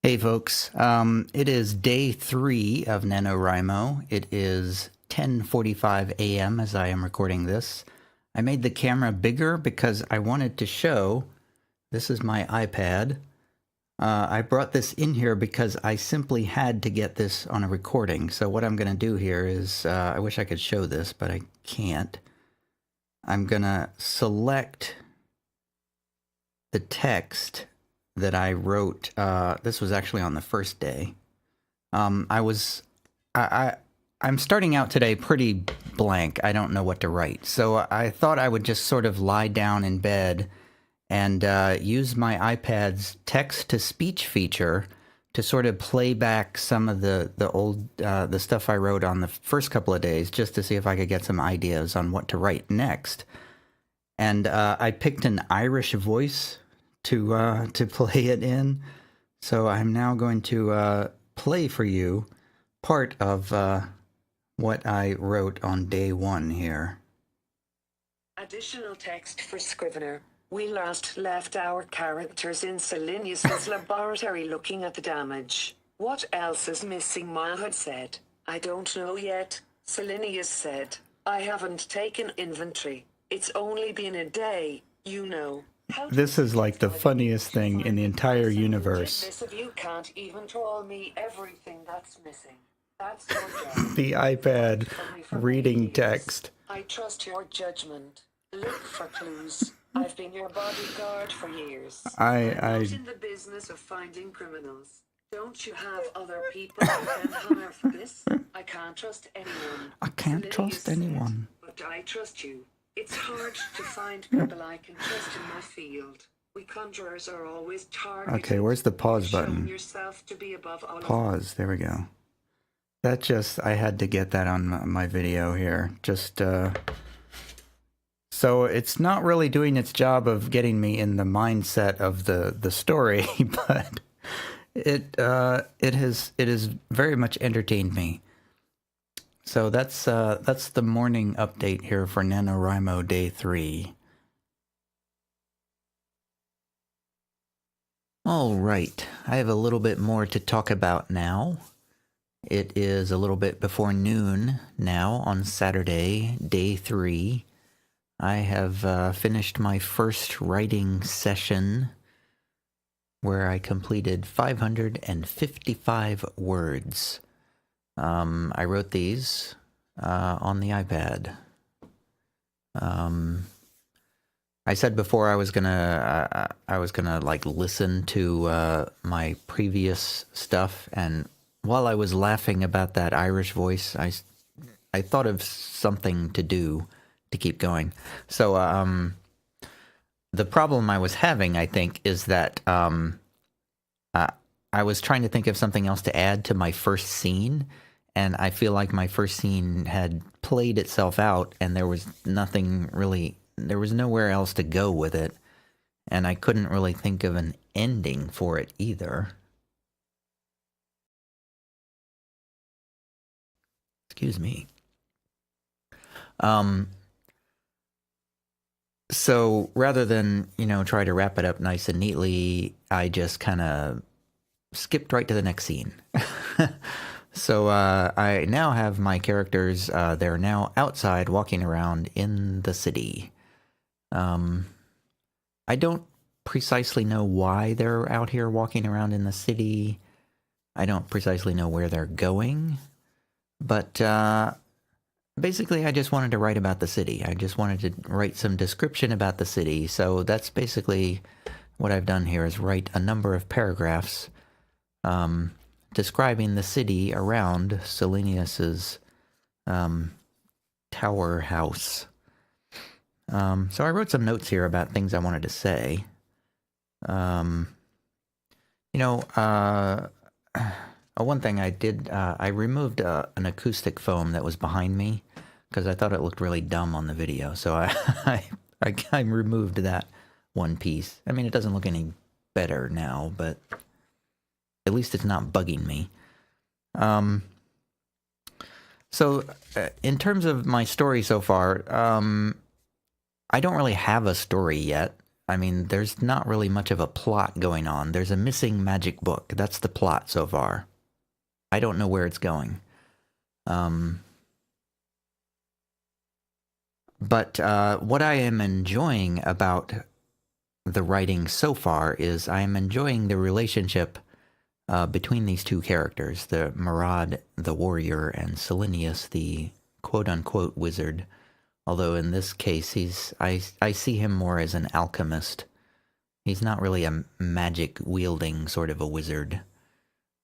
Hey folks, it is day 3 of NaNoWriMo. It is 10:45 a.m. as I am recording this. I made the camera bigger because I wanted to show, this is my iPad. I brought this in here because I simply had to get this on a recording. So what I'm going to do here is, I wish I could show this, but I can't. I'm going to select the text that I wrote. This was actually on the first day. I'm starting out today pretty blank. I don't know what to write. So I thought I would just sort of lie down in bed and use my iPad's text-to-speech feature to sort of play back some of the stuff I wrote on the first couple of days, just to see if I could get some ideas on what to write next. And I picked an Irish voice to play it in. So I'm now going to play for you part of what I wrote on day 1 here. Additional text for Scrivener. We last left our characters in Silenius's laboratory looking at the damage. What else is missing? Ma had said. I don't know yet. Silenius said. I haven't taken inventory. It's only been a day, you know. This is like the funniest thing in the entire universe. You can't even tell me everything that's missing. That's your job. The iPad reading text. I trust your judgment. Look for clues. I've been your bodyguard for years. I'm not in the business of finding criminals. Don't you have other people who can hire for this? I can't trust anyone. I can't trust anyone. But I trust you. It's hard to find people I can trust in my field. We conjurers are always targeted. Okay, where's the pause button? Yourself to be above all pause, there we go. That just, I had to get that on my video here. Just, so it's not really doing its job of getting me in the mindset of the story, but it has very much entertained me. So that's the morning update here for NaNoWriMo day 3. All right, I have a little bit more to talk about now. It is a little bit before noon now on Saturday, day 3. I have finished my first writing session where I completed 555 words. I wrote these on the iPad. I said before I was gonna like listen to my previous stuff, and while I was laughing about that Irish voice, I thought of something to do to keep going. So the problem I was having, I think, is that I was trying to think of something else to add to my first scene, and I feel like my first scene had played itself out, and there was nothing really, there was nowhere else to go with it, and I couldn't really think of an ending for it either. Excuse me. So rather than, try to wrap it up nice and neatly, I just kind of skipped right to the next scene. So I now have my characters, they're now outside walking around in the city. I don't precisely know why they're out here walking around in the city. I don't precisely know where they're going. But basically I just wanted to write about the city. I just wanted to write some description about the city. So that's basically what I've done here, is write a number of paragraphs describing the city around Silenius's tower house. So I wrote some notes here about things I wanted to say. One thing I did, I removed an acoustic foam that was behind me because I thought it looked really dumb on the video. So I removed that one piece. I mean, it doesn't look any better now, but at least it's not bugging me. So in terms of my story so far, I don't really have a story yet. I mean, there's not really much of a plot going on. There's a missing magic book. That's the plot so far. I don't know where it's going. But what I am enjoying about the writing so far is I am enjoying the relationship between these two characters, the Murad, the warrior, and Selenius, the quote-unquote wizard. Although in this case, I see him more as an alchemist. He's not really a magic-wielding sort of a wizard.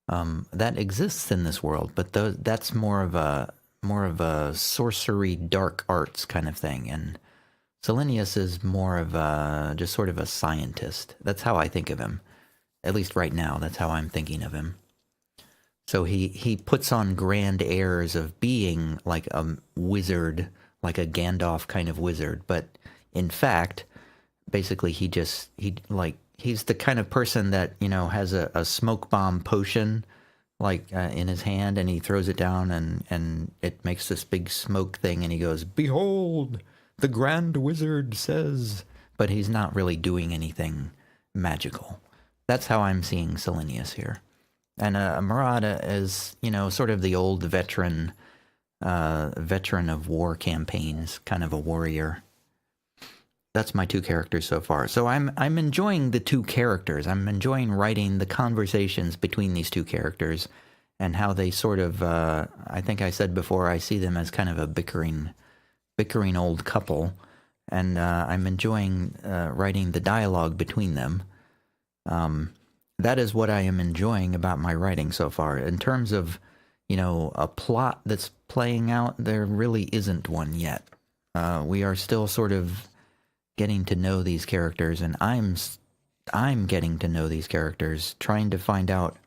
That exists in this world, but that's more of a sorcery, dark arts kind of thing. And Selenius is more of just sort of a scientist. That's how I think of him. At least right now, that's how I'm thinking of him. So he puts on grand airs of being like a wizard, like a Gandalf kind of wizard, but in fact, basically he's the kind of person that, has a smoke bomb potion like in his hand, and he throws it down and it makes this big smoke thing, and he goes, "Behold, the grand wizard says," but he's not really doing anything magical. That's how I'm seeing Selenius here. And Murad is, sort of the old veteran of war campaigns, kind of a warrior. That's my two characters so far. So I'm enjoying the two characters. I'm enjoying writing the conversations between these two characters and how they sort of, I think I said before, I see them as kind of a bickering old couple. And I'm enjoying writing the dialogue between them. That is what I am enjoying about my writing so far. In terms of, a plot that's playing out, there really isn't one yet. We are still sort of getting to know these characters, and I'm getting to know these characters, trying to find out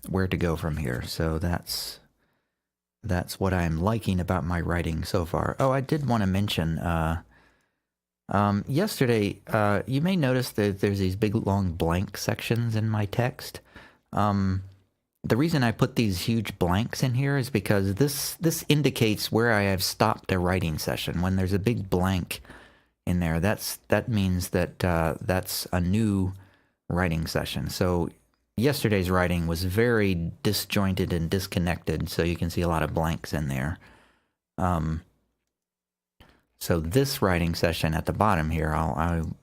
where to go from here. So that's what I'm liking about my writing so far. Oh, I did want to mention, yesterday, you may notice that there's these big long blank sections in my text. The reason I put these huge blanks in here is because this indicates where I have stopped a writing session. When there's a big blank in there, that means that that's a new writing session. So yesterday's writing was very disjointed and disconnected, so you can see a lot of blanks in there. So this writing session at the bottom here,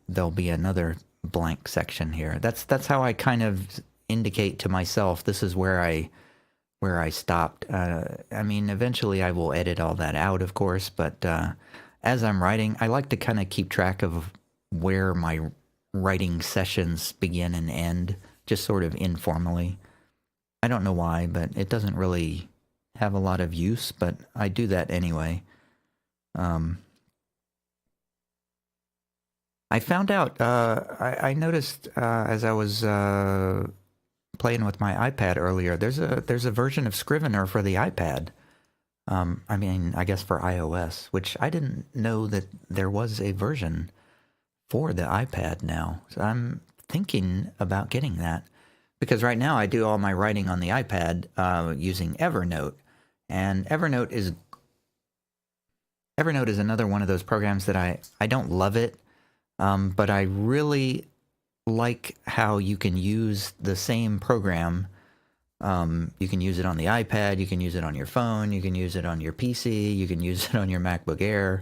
there'll be another blank section here. That's how I kind of indicate to myself this is where I stopped. I mean, eventually I will edit all that out, of course, but as I'm writing, I like to kind of keep track of where my writing sessions begin and end, just sort of informally. I don't know why, but it doesn't really have a lot of use, but I do that anyway. I found out, I noticed as I was playing with my iPad earlier, there's a version of Scrivener for the iPad. I mean, I guess for iOS, which I didn't know that there was a version for the iPad now. So I'm thinking about getting that, because right now I do all my writing on the iPad using Evernote, and Evernote is another one of those programs that I don't love it, but I really like how you can use the same program. You can use it on the iPad, you can use it on your phone, you can use it on your PC, you can use it on your MacBook Air.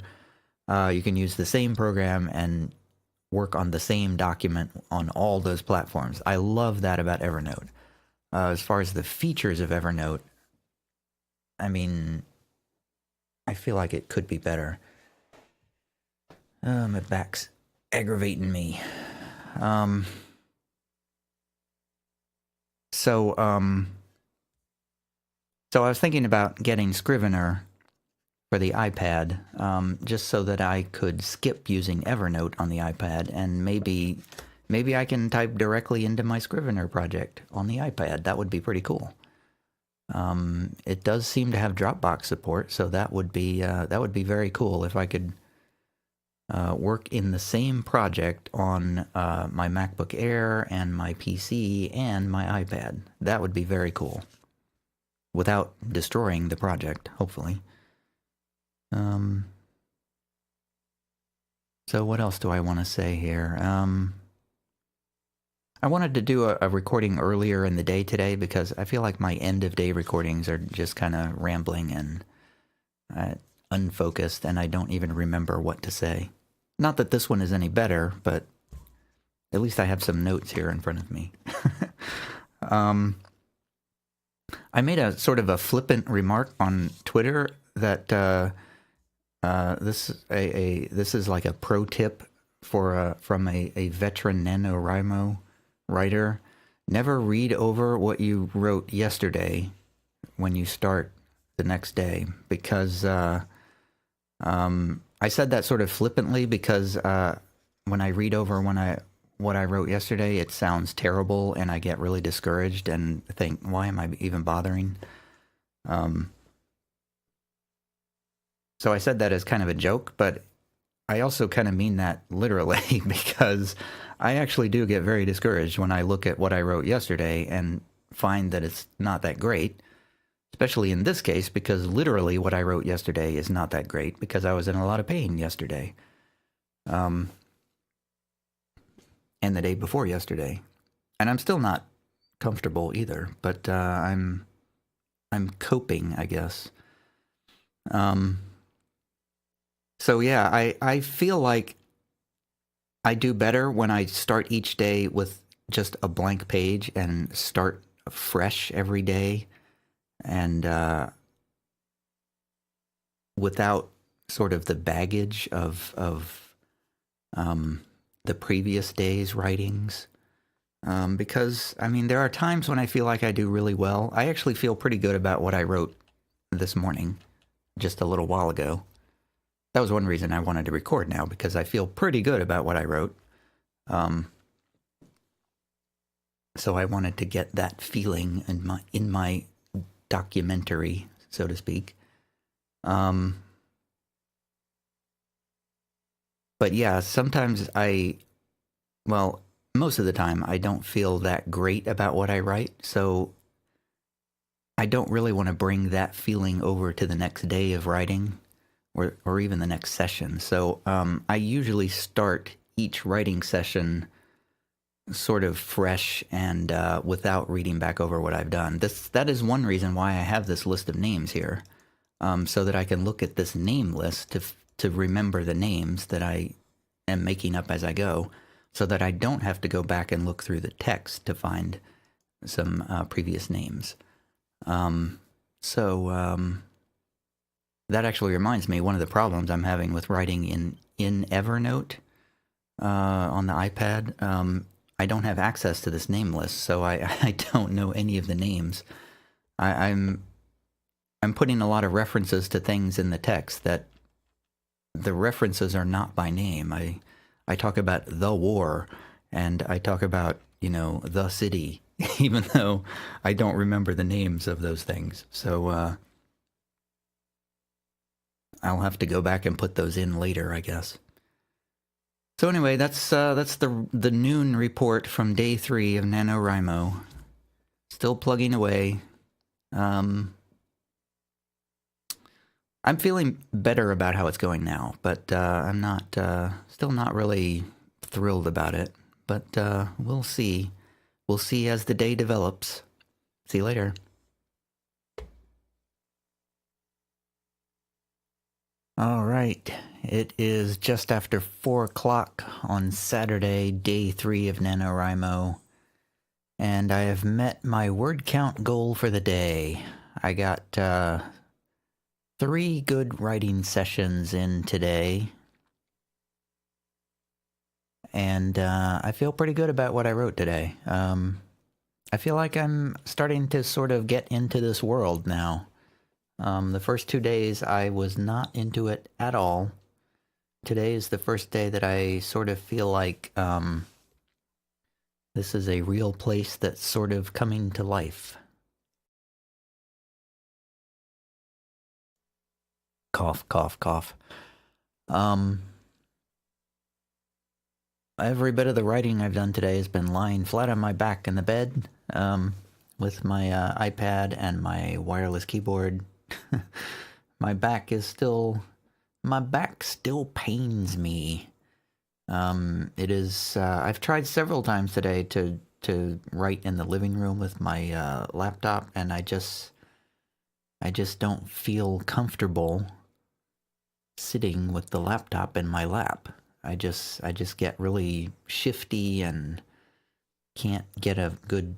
You can use the same program and work on the same document on all those platforms. I love that about Evernote. As far as the features of Evernote, I mean, I feel like it could be better. My back's aggravating me. So I was thinking about getting Scrivener for the iPad, just so that I could skip using Evernote on the iPad, and maybe I can type directly into my Scrivener project on the iPad. That would be pretty cool. It does seem to have Dropbox support, so that would be very cool if I could work in the same project on my MacBook Air and my PC and my iPad. That would be very cool, without destroying the project, hopefully. So what else do I want to say here? I wanted to do a recording earlier in the day today because I feel like my end of day recordings are just kind of rambling and unfocused, and I don't even remember what to say. Not that this one is any better, but at least I have some notes here in front of me. I made a sort of a flippant remark on Twitter that this is like a pro tip for from a veteran NaNoWriMo writer. Never read over what you wrote yesterday when you start the next day, because I said that sort of flippantly because when I read over what I wrote yesterday, it sounds terrible, and I get really discouraged and think, why am I even bothering? So I said that as kind of a joke, but I also kind of mean that literally because I actually do get very discouraged when I look at what I wrote yesterday and find that it's not that great, especially in this case, because literally what I wrote yesterday is not that great because I was in a lot of pain yesterday. And the day before yesterday. And I'm still not comfortable either, but I'm coping, I guess. So yeah, I feel like I do better when I start each day with just a blank page and start fresh every day, and without sort of the baggage of the previous day's writings. Because, I mean, there are times when I feel like I do really well. I actually feel pretty good about what I wrote this morning, just a little while ago. That was one reason I wanted to record now, because I feel pretty good about what I wrote. So I wanted to get that feeling in my documentary, so to speak. But yeah, sometimes most of the time I don't feel that great about what I write, so I don't really want to bring that feeling over to the next day of writing, or even the next session. So I usually start each writing session sort of fresh and without reading back over what I've done. That is one reason why I have this list of names here, so that I can look at this name list to remember the names that I am making up as I go, so that I don't have to go back and look through the text to find some previous names. That actually reminds me, one of the problems I'm having with writing in Evernote on the iPad, I don't have access to this name list, so I don't know any of the names. I'm putting a lot of references to things in the text that the references are not by name. I talk about the war, and I talk about, the city, even though I don't remember the names of those things. So I'll have to go back and put those in later, I guess. So anyway, that's the noon report from day 3 of NaNoWriMo. Still plugging away. I'm feeling better about how it's going now, but I'm still not really thrilled about it. But we'll see. We'll see as the day develops. See you later. All right. It is just after 4 o'clock on Saturday, day 3 of NaNoWriMo. And I have met my word count goal for the day. I got 3 good writing sessions in today. And I feel pretty good about what I wrote today. I feel like I'm starting to sort of get into this world now. The first 2 days I was not into it at all. Today is the first day that I sort of feel like this is a real place that's sort of coming to life. Cough, cough, cough. Every bit of the writing I've done today has been lying flat on my back in the bed, with my iPad and my wireless keyboard. My back still pains me. It is. I've tried several times today to write in the living room with my laptop, and I just don't feel comfortable sitting with the laptop in my lap. I just get really shifty and can't get a good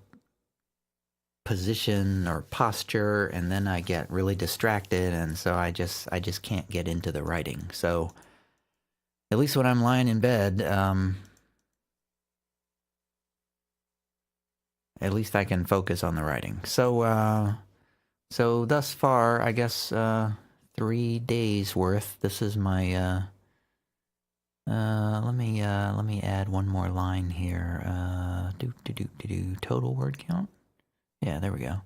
position or posture, and then I get really distracted, and so I just can't get into the writing. So at least when I'm lying in bed, at least I can focus on the writing. So so thus far, I guess 3 days worth. This is my let me add one more line here. Total word count. Yeah, there we go.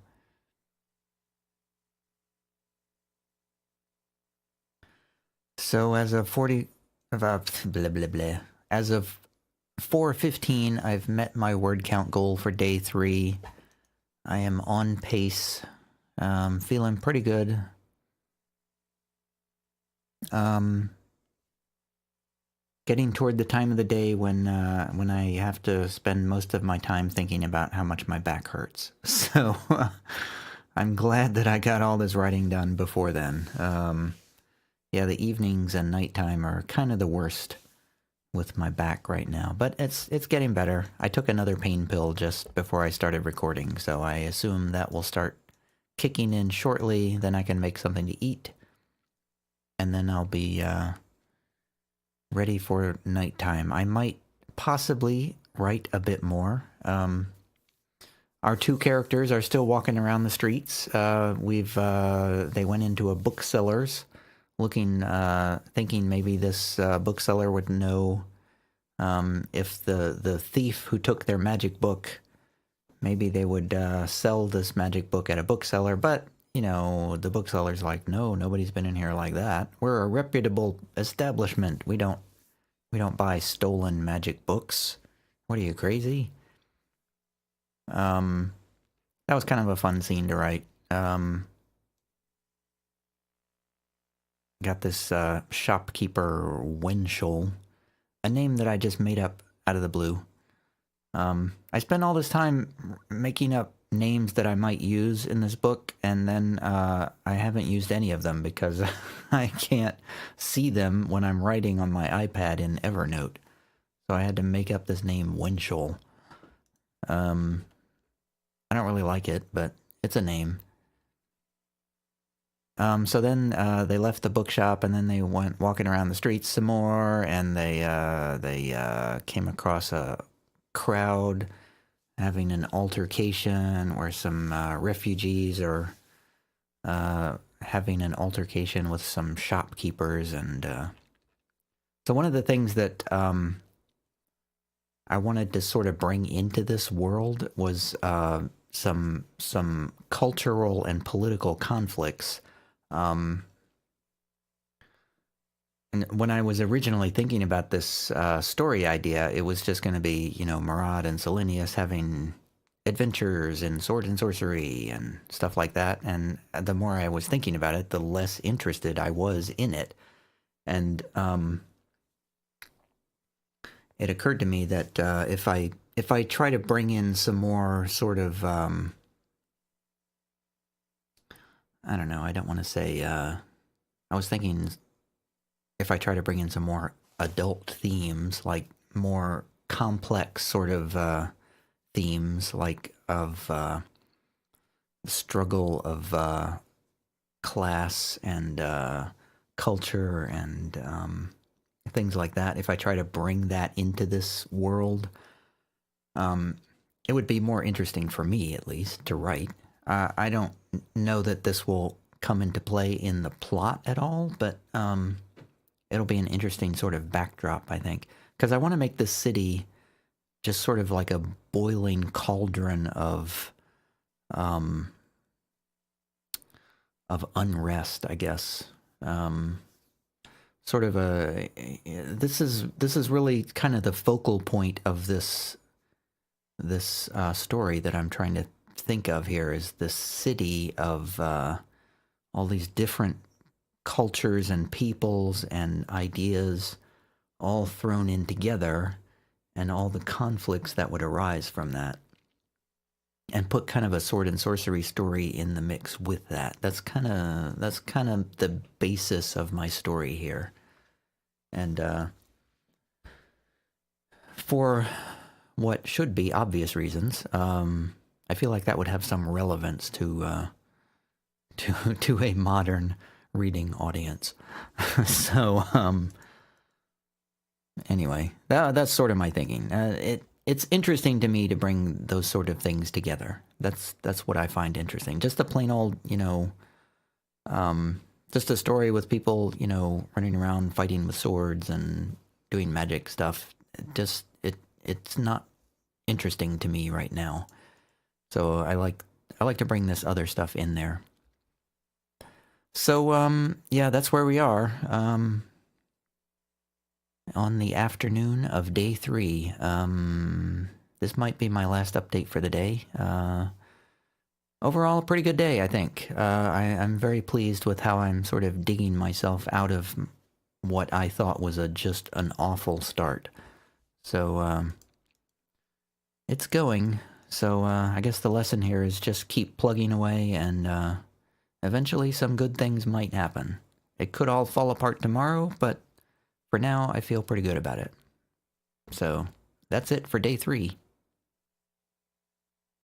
So as of 40, blah blah blah. As of 4:15, I've met my word count goal for day 3. I am on pace. Feeling pretty good. Getting toward the time of the day when I have to spend most of my time thinking about how much my back hurts. So I'm glad that I got all this writing done before then. Yeah, the evenings and nighttime are kind of the worst with my back right now, but it's getting better. I took another pain pill just before I started recording, so I assume that will start kicking in shortly. Then I can make something to eat, and then I'll be ready for nighttime. I might possibly write a bit more. Our 2 characters are still walking around the streets. They went into a bookseller's, looking, thinking maybe this bookseller would know if the thief who took their magic book, maybe they would sell this magic book at a bookseller. But you know, the bookseller's like, no, nobody's been in here like that. We're a reputable establishment. We don't buy stolen magic books. What are you, crazy? That was kind of a fun scene to write. Got this shopkeeper Winchell, a name that I just made up out of the blue. I spent all this time making up names that I might use in this book, and then I haven't used any of them because I can't see them when I'm writing on my iPad in Evernote. So I had to make up this name Winchell. I don't really like it, but it's a name. So then they left the bookshop, and then they went walking around the streets some more, and they came across a crowd having an altercation where some refugees are having an altercation with some shopkeepers. And so one of the things that I wanted to sort of bring into this world was some cultural and political conflicts. And when I was originally thinking about this story idea, it was just going to be, you know, Murad and Selenius having adventures in sword and sorcery and stuff like that. And the more I was thinking about it, the less interested I was in it. And it occurred to me that if I try to bring in some more sort of I don't know, I don't want to say I was thinking if I try to bring in some more adult themes, like more complex sort of themes, like of struggle of class and culture and things like that, if I try to bring that into this world, it would be more interesting for me, at least, to write. I don't know that this will come into play in the plot at all, but it'll be an interesting sort of backdrop, I think, because I want to make this city just sort of like a boiling cauldron of unrest, I guess. Sort of a this is really kind of the focal point of this story that I'm trying to think of here, is this city of all these different cultures and peoples and ideas all thrown in together and all the conflicts that would arise from that. And put kind of a sword and sorcery story in the mix with that. That's kind of the basis of my story here. And for what should be obvious reasons, I feel like that would have some relevance to a modern reading audience. So anyway, that's sort of my thinking. It's interesting to me to bring those sort of things together. That's what I find interesting. Just a plain old, just a story with people, running around fighting with swords and doing magic stuff. It's not interesting to me right now. So I like to bring this other stuff in there. So yeah, that's where we are. On the afternoon of day 3. This might be my last update for the day. Overall, a pretty good day, I think. I'm very pleased with how I'm sort of digging myself out of what I thought was just an awful start. So it's going. So I guess the lesson here is just keep plugging away, and eventually some good things might happen. It could all fall apart tomorrow, but for now, I feel pretty good about it. So that's it for day 3.